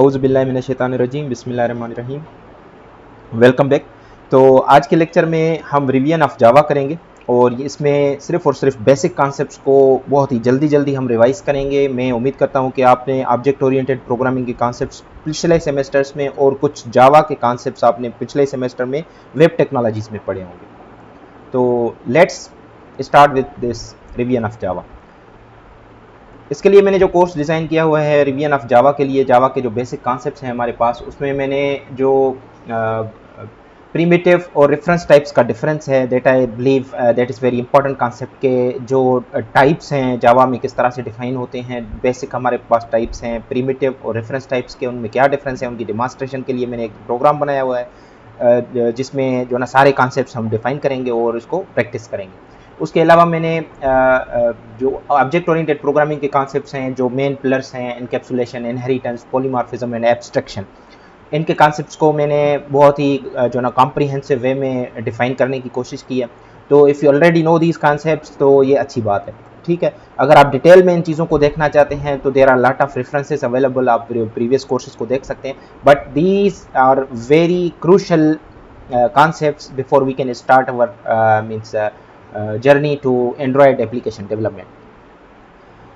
औज़ु बिल्लाहि मिनश्शैतानिर्रजीम बिस्मिल्लाहिर्रहमानिर्रहीम। Welcome back. तो आज के लेक्चर में हम रिवीजन ऑफ जावा करेंगे और इसमें सिर्फ और सिर्फ बेसिक कॉन्सेप्ट्स को बहुत ही जल्दी हम रिवाइज करेंगे। मैं उम्मीद करता हूं कि आपने ऑब्जेक्ट ओरिएंटेड प्रोग्रामिंग के कॉन्सेप्ट्स पिछले सेमेस्टर्स में और कुछ जावा के कॉन्सेप्ट्स आपने पिछले सेमेस्टर में वेब टेक्नोलॉजीज में पढ़े होंगे। तो let's start with this revision of Java. इसके लिए मैंने जो कोर्स डिज़ाइन किया हुआ है रिवीजन ऑफ जावा के लिए, जावा के जो बेसिक कॉन्सेप्ट्स हैं हमारे पास, उसमें मैंने जो प्रीमिटिव और रेफरेंस टाइप्स का डिफरेंस है, that I believe that is very important concept के जो टाइप्स हैं जावा में किस तरह से डिफाइन होते हैं। बेसिक हमारे पास टाइप्स हैं प्रीमिटिव और रेफरेंस टाइप्स के, उनमें क्या डिफरेंस है, उनकी डिमॉन्स्ट्रेशन के लिए मैंने एक प्रोग्राम बनाया हुआ है जिसमें जो ना सारे कॉन्सेप्ट्स हम डिफाइन करेंगे और उसको प्रैक्टिस करेंगे। उसके अलावा मैंने जो ऑब्जेक्ट ओरिएंटेड प्रोग्रामिंग के कॉन्सेप्ट्स हैं, जो मेन पिलर्स हैं, encapsulation, inheritance, polymorphism and abstraction, इनके कॉन्सेप्ट्स को मैंने बहुत ही जो ना कॉम्प्रिहेंसिव वे में डिफाइन करने की कोशिश की है। तो if you already know these concepts तो ये अच्छी बात है, ठीक है। अगर आप डिटेल में इन चीज़ों को देखना चाहते हैं तो there are lot of references available, आप प्रीवियस कोर्सेज को देख सकते हैं, but these are very crucial concepts before we can start our journey to Android application development.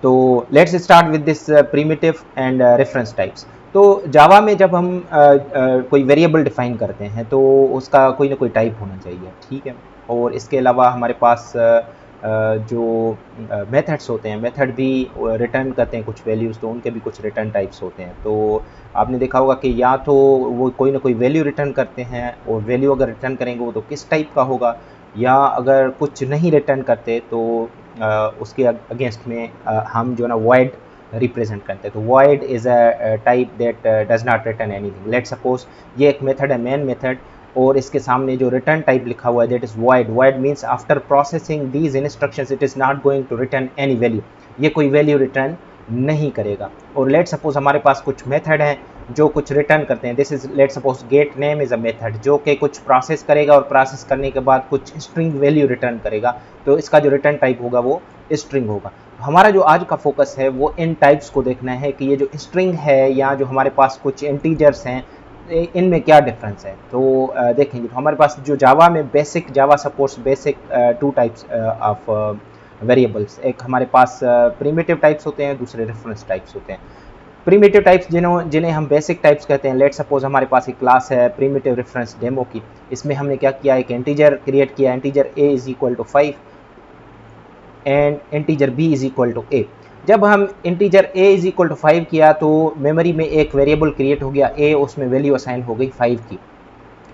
तो let's start with this primitive and reference types. तो जावा में जब हम कोई वेरिएबल डिफाइन करते हैं तो उसका कोई ना कोई टाइप होना चाहिए, ठीक है। और इसके अलावा हमारे पास जो मेथड्स होते हैं, मेथड भी रिटर्न करते हैं कुछ वैल्यूज़, तो उनके भी कुछ रिटर्न टाइप्स होते हैं। तो आपने देखा होगा कि या तो वो कोई ना कोई वैल्यू रिटर्न करते हैं, और वैल्यू अगर रिटर्न करेंगे वो तो किस टाइप का होगा, या अगर कुछ नहीं रिटर्न करते तो उसके अगेंस्ट में हम जो ना वॉइड रिप्रेजेंट करते हैं। तो void is a type that does not return anything. Let's suppose ये एक मेथड है, मेन मेथड, और इसके सामने जो रिटर्न टाइप लिखा हुआ है that is void. Void means after processing these instructions it is not going to return any value, ये कोई वैल्यू रिटर्न नहीं करेगा। और लेट सपोज हमारे पास कुछ मेथड हैं जो कुछ रिटर्न करते हैं। This is let suppose gate name is a method जो कि कुछ प्रोसेस करेगा और प्रोसेस करने के बाद कुछ स्ट्रिंग वैल्यू रिटर्न करेगा, तो इसका जो रिटर्न टाइप होगा वो स्ट्रिंग होगा। हमारा जो आज का फोकस है वो इन टाइप्स को देखना है कि ये जो स्ट्रिंग है या जो हमारे पास कुछ इंटीजर्स हैं इनमें क्या डिफरेंस है। तो देखेंगे तो हमारे पास जो जावा में basic Java supports basic two types of variables, एक हमारे पास प्रीमिटिव टाइप्स होते हैं, दूसरे रेफरेंस टाइप्स होते हैं। प्रीमिटिव टाइप्स जिन्हें हम बेसिक टाइप्स कहते हैं, लेट सपोज हमारे पास एक क्लास है प्रीमिटिव रेफरेंस डेमो की, इसमें हमने क्या किया, एक इंटीजर क्रिएट किया, integer a is equal to 5 and integer b is equal to a। जब हम integer a is equal to 5 किया तो मेमोरी में एक वेरिएबल क्रिएट हो गया a, उसमें वैल्यू असाइन हो गई 5 की।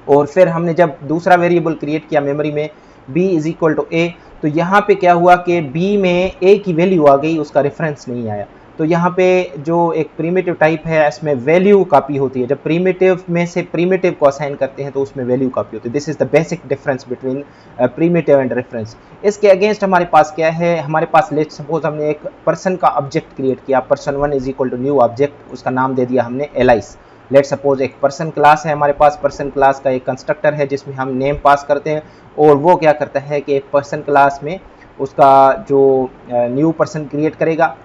और फिर हमने जब दूसरा वेरिएबल क्रिएट किया मेमोरी में b is equal to a, तो यहाँ पे क्या हुआ कि b में a की वैल्यू आ गई, उसका रेफरेंस नहीं आया। तो यहाँ पे जो एक प्रीमिटिव टाइप है इसमें वैल्यू कॉपी होती है, जब प्रीमिटिव में से प्रीमिटिव को असाइन करते हैं तो उसमें वैल्यू कॉपी होती है। This is the basic difference between primitive and reference. इसके अगेंस्ट हमारे पास क्या है, हमारे पास लेट सपोज हमने एक पर्सन का ऑब्जेक्ट क्रिएट किया, person 1 is equal to new object, उसका नाम दे दिया हमने एलाइस। लेट सपोज एक पर्सन क्लास है हमारे पास, पर्सन क्लास का एक कंस्ट्रक्टर है जिसमें हम नेम पास करते हैं, और वो क्या करता है कि एक पर्सन क्लास में उसका जो न्यू पर्सन क्रिएट करेगा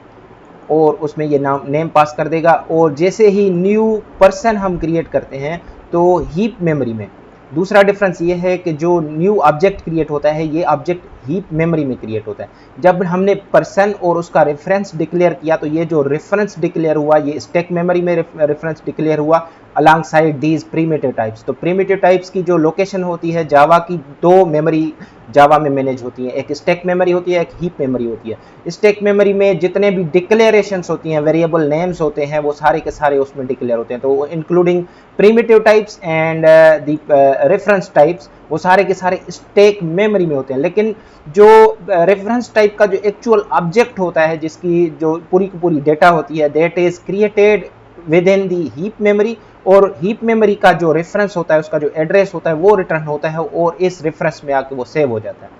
और उसमें ये नाम नेम पास कर देगा, और जैसे ही न्यू पर्सन हम क्रिएट करते हैं तो हीप मेमोरी में दूसरा डिफरेंस ये है कि जो न्यू ऑब्जेक्ट क्रिएट होता है ये ऑब्जेक्ट हीप मेमोरी में क्रिएट होता है। जब हमने पर्सन और उसका रेफरेंस डिक्लेयर किया तो ये जो रेफरेंस डिक्लेयर हुआ ये स्टैक मेमोरी में रेफरेंस डिक्लेयर हुआ along side these primitive types. तो प्रीमिटिव टाइप्स की जो लोकेशन होती है जावा की, दो मेमोरी जावा में मैनेज होती है, एक स्टैक मेमोरी होती है, एक हीप मेमोरी होती है। स्टैक मेमोरी में जितने भी डिक्लेरेशंस होती हैं, वेरिएबल नेम्स होते हैं, वो सारे के सारे उसमें डिक्लेयर होते हैं, तो including primitive types and the reference types, वो सारे के सारे स्टैक मेमोरी में होते हैं। लेकिन जो रेफरेंस टाइप का जो एक्चुअल ऑब्जेक्ट होता है, जिसकी जो पूरी की पूरी डेटा होती है, that is created with in the heap memory, और हीप मेमोरी का जो रेफरेंस होता है, उसका जो एड्रेस होता है वो रिटर्न होता है और इस रेफरेंस में आके वो सेव हो जाता है।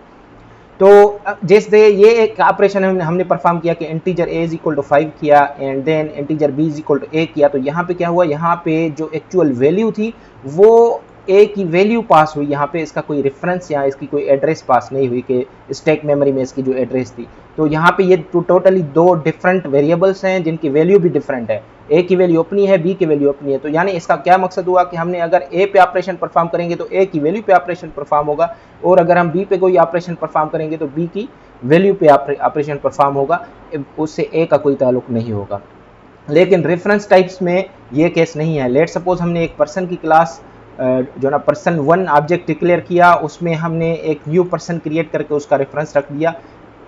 तो जैसे ये एक ऑपरेशन हमने परफॉर्म किया कि integer a is equal to 5 किया and then integer b is equal to a किया, तो यहाँ पे क्या हुआ, यहाँ पे जो एक्चुअल वैल्यू थी वो ए की वैल्यू पास हुई, यहाँ पे इसका कोई रेफरेंस या इसकी कोई एड्रेस पास नहीं हुई कि स्टैक मेमोरी में इसकी जो एड्रेस थी। तो यहाँ पे ये टोटली दो डिफरेंट वेरिएबल्स हैं जिनकी वैल्यू भी डिफरेंट है, ए की वैल्यू अपनी है, बी की वैल्यू अपनी है। तो यानी इसका क्या मकसद हुआ कि हमने अगर ए पे ऑपरेशन परफॉर्म करेंगे तो ए की वैल्यू पे ऑपरेशन परफॉर्म होगा, और अगर हम बी पे कोई ऑपरेशन परफॉर्म करेंगे तो बी की वैल्यू पे ऑपरेशन परफॉर्म होगा, उससे ए का कोई ताल्लुक नहीं होगा। लेकिन रेफरेंस टाइप्स में ये केस नहीं है। लेट सपोज हमने एक पर्सन की क्लास जो ना person1 ऑब्जेक्ट डिक्लेयर किया, उसमें हमने एक न्यू पर्सन क्रिएट करके उसका रेफरेंस रख दिया।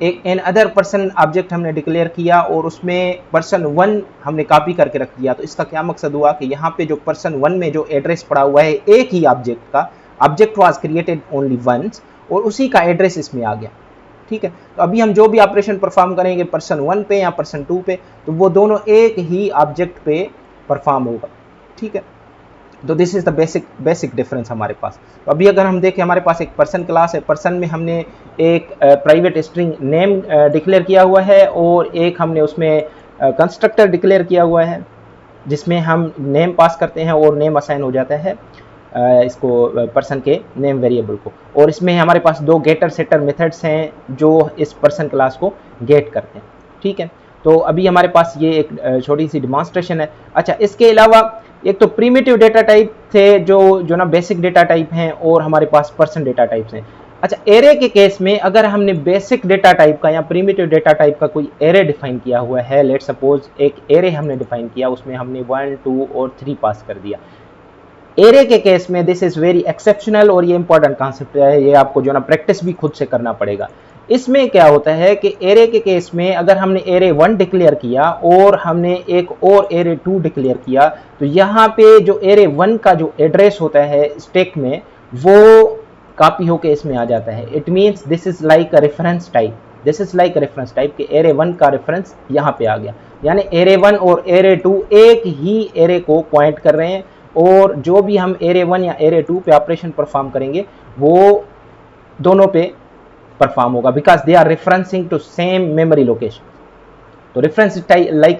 एक एन अदर पर्सन ऑब्जेक्ट हमने डिक्लेयर किया और उसमें person1 हमने कॉपी करके रख दिया। तो इसका क्या मकसद हुआ कि यहाँ पे जो person1 में जो एड्रेस पड़ा हुआ है एक ही ऑब्जेक्ट का, object was created only once, और उसी का एड्रेस इसमें आ गया। ठीक है, तो अभी हम जो भी ऑपरेशन परफॉर्म करेंगे person1 पे या person2 पे, तो वो दोनों एक ही ऑब्जेक्ट पे परफॉर्म होगा। ठीक है, तो this is the basic difference हमारे पास। तो अभी अगर हम देखें, हमारे पास एक पर्सन क्लास है, पर्सन में हमने एक प्राइवेट स्ट्रिंग नेम डिक्लेयर किया हुआ है और एक हमने उसमें कंस्ट्रक्टर डिक्लेयर किया हुआ है जिसमें हम नेम पास करते हैं और नेम असाइन हो जाता है इसको पर्सन के नेम वेरिएबल को। और इसमें हमारे पास दो गेटर सेटर मेथड्स हैं जो इस पर्सन क्लास को गेट करते हैं। ठीक है, तो अभी हमारे पास ये एक छोटी सी डिमॉन्स्ट्रेशन है। अच्छा, इसके अलावा एक तो प्रीमिटिव डेटा टाइप थे जो ना बेसिक डेटा टाइप हैं, और हमारे पास पर्सन डेटा टाइप्स हैं। अच्छा, एरे के केस में अगर हमने बेसिक डेटा टाइप का या प्रीमिटिव डेटा टाइप का कोई एरे डिफाइन किया हुआ है, लेट सपोज एक एरे हमने डिफाइन किया, उसमें हमने 1, 2 और 3 पास कर दिया। एरे के केस में दिस इज वेरी एक्सेप्शनल, और ये इंपॉर्टेंट कॉन्सेप्ट है, ये आपको जो ना प्रैक्टिस भी खुद से करना पड़ेगा। इसमें क्या होता है कि एरे के केस में अगर हमने एरे 1 डिक्लेयर किया और हमने एक और एरे 2 डिक्लेयर किया, तो यहाँ पे जो एरे 1 का जो एड्रेस होता है स्टैक में, वो कॉपी होके इसमें आ जाता है। It means this is like a reference type, this is like a reference type कि एरे 1 का रेफरेंस यहाँ पे आ गया। यानी एरे 1 और एरे 2 एक ही एरे को पॉइंट कर रहे हैं, और जो भी हम एरे 1 या एरे 2 पे ऑपरेशन परफॉर्म करेंगे वो दोनों पे परफॉर्म होगा, because they are referencing to same memory location. तो रेफरेंस लाइक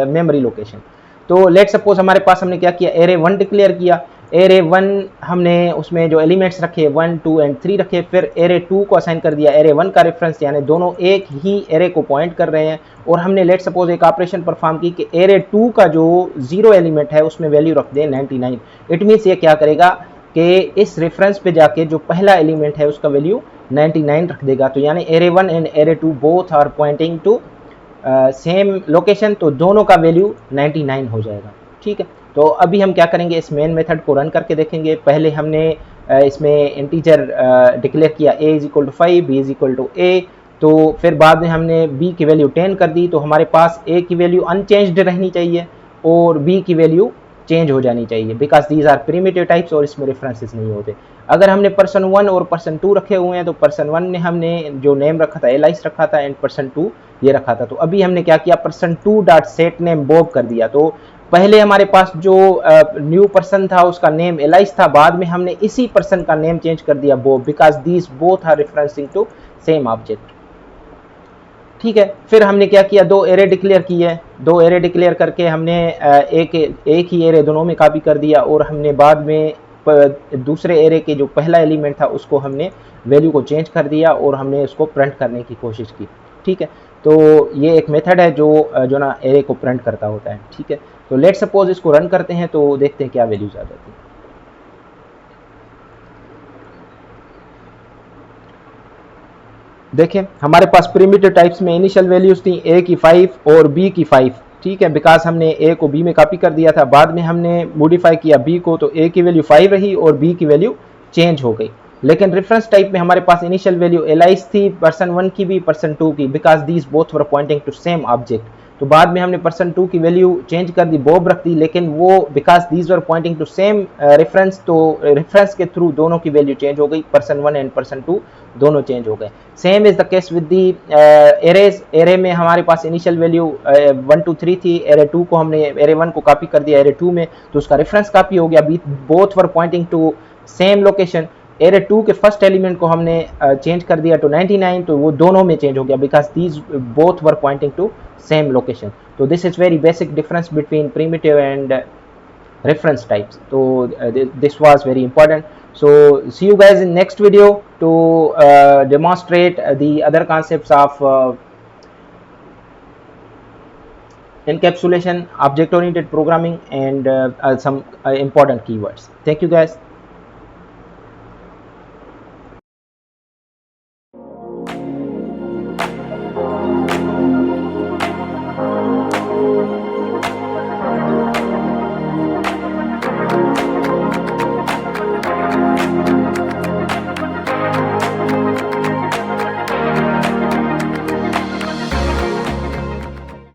मेमोरी लोकेशन। तो लेट सपोज हमारे पास हमने क्या किया, एरे 1 डिक्लेयर किया, एरे 1 हमने उसमें जो एलिमेंट्स रखे 1, 2 एंड 3 रखे, फिर एरे 2 को असाइन कर दिया एरे 1 का रेफरेंस, यानी दोनों एक ही एरे को पॉइंट कर रहे हैं। और हमने लेट सपोज एक ऑपरेशन परफॉर्म की कि एरे 2 का जो 0 एलिमेंट है उसमें वैल्यू रख दें 99। इट मीन्स ये क्या करेगा कि इस रेफरेंस पे जाके जो पहला एलिमेंट है उसका वैल्यू 99 रख देगा। तो यानी array 1 and array 2 both are pointing to same location, तो दोनों का वैल्यू 99 हो जाएगा। ठीक है, तो अभी हम क्या करेंगे, इस मेन मेथड को रन करके देखेंगे। पहले हमने इसमें इंटीजर डिक्लेयर किया a is equal to 5, b is equal to a, तो फिर बाद में हमने b की वैल्यू 10 कर दी। तो हमारे पास a की वैल्यू अनचेंज्ड रहनी चाहिए और b की वैल्यू चेंज हो जानी चाहिए, because these are primitive types और इसमें रेफरेंसेस नहीं होते। अगर हमने person1 और person2 रखे हुए हैं, तो person1 में हमने जो नेम रखा था एलाइस रखा था, एंड person2 ये रखा था। तो अभी हमने क्या किया, person2 dot set name Bob कर दिया। तो पहले हमारे पास जो न्यू पर्सन था उसका नेम एलाइस था, बाद में हमने इसी पर्सन का नेम चेंज कर दिया Bob, because these both are referencing to same object. ठीक है, फिर हमने क्या किया, दो एरे डिक्लेयर किए, दो एरे डिक्लेयर करके हमने एक ही एरे दोनों में कॉपी कर दिया, और हमने बाद में दूसरे एरे के जो पहला एलिमेंट था उसको हमने वैल्यू को चेंज कर दिया और हमने उसको प्रिंट करने की कोशिश की। ठीक है, तो ये एक मेथड है जो ना एरे को प्रिंट करता होता है। ठीक है, तो लेट सपोज इसको रन करते हैं तो देखते हैं क्या वैल्यूज आ जाती है। देखें, हमारे पास प्रीमिटिव टाइप्स में इनिशियल वैल्यूज थी a की 5 और b की 5। ठीक है, बिकॉज हमने a को b में कॉपी कर दिया था, बाद में हमने मॉडिफाई किया b को, तो a की वैल्यू 5 रही और b की वैल्यू चेंज हो गई। लेकिन रेफरेंस टाइप में हमारे पास इनिशियल वैल्यू एलाइस थी, person1 की भी person2 की, because these both were pointing to same object. तो बाद में हमने person2 की वैल्यू चेंज कर दी, बॉब रख दी, लेकिन वो because these were pointing to same reference, तो रेफरेंस के थ्रू दोनों की वैल्यू चेंज हो गई, person1 एंड person2 दोनों चेंज हो गए। Same is the case with the arrays. Array में हमारे पास इनिशियल वैल्यू 1, 2, 3 थी, एरे 2 को हमने एरे 1 को कॉपी कर दिया एरे 2 में, तो उसका रेफरेंस कॉपी हो गया, both were pointing to same location. Array 2 के फर्स्ट एलिमेंट को हमने चेंज कर दिया टू 99, तो वो दोनों में चेंज हो गया, because these both were pointing to same location. तो this is very basic difference between primitive and reference types. So this was very important. So see you guys in next video to demonstrate the other concepts of encapsulation, object oriented programming, and some important keywords. Thank you guys.